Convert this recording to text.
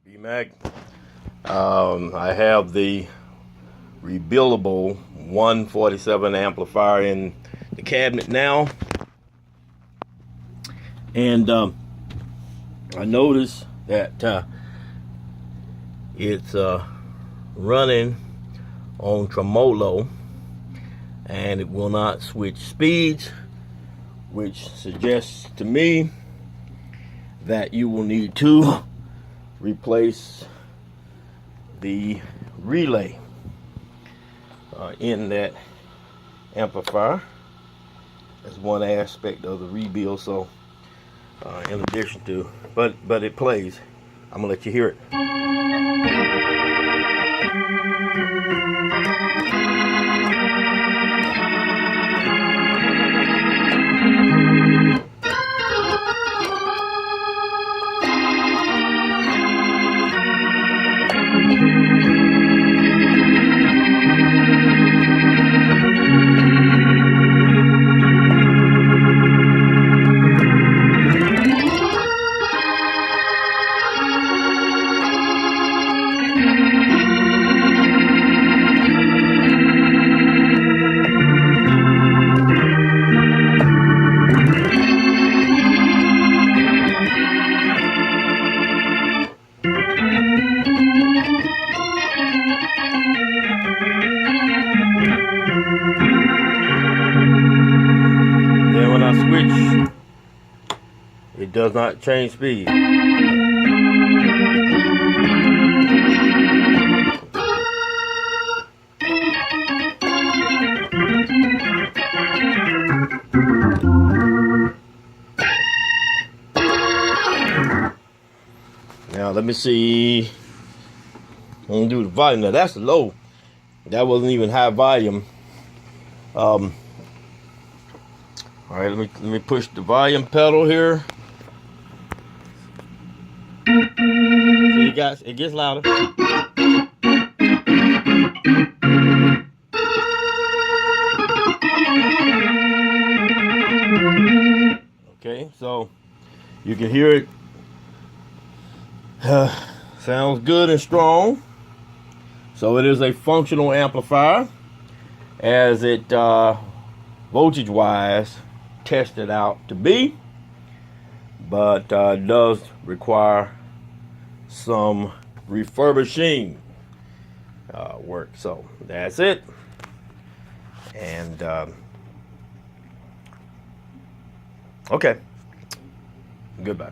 B-Mac. I have the Rebuildable 147 amplifier in the cabinet now, and I noticed that it's running on tremolo, and it will not switch speeds, which suggests to me that you will need to replace the relay in that amplifier. That's one aspect of the rebuild. So in addition to, but it plays. I'm gonna let you hear it. Then when I switch, it does not change speed. Now let me see. I'm gonna do the volume. Now that's low. That wasn't even high volume. All right, let me push the volume pedal here. See, guys, it gets louder. Okay, so you can hear it. Sounds good and strong. So it is a functional amplifier, as it voltage wise tested out to be, but does require some refurbishing work. So that's it, and okay, goodbye.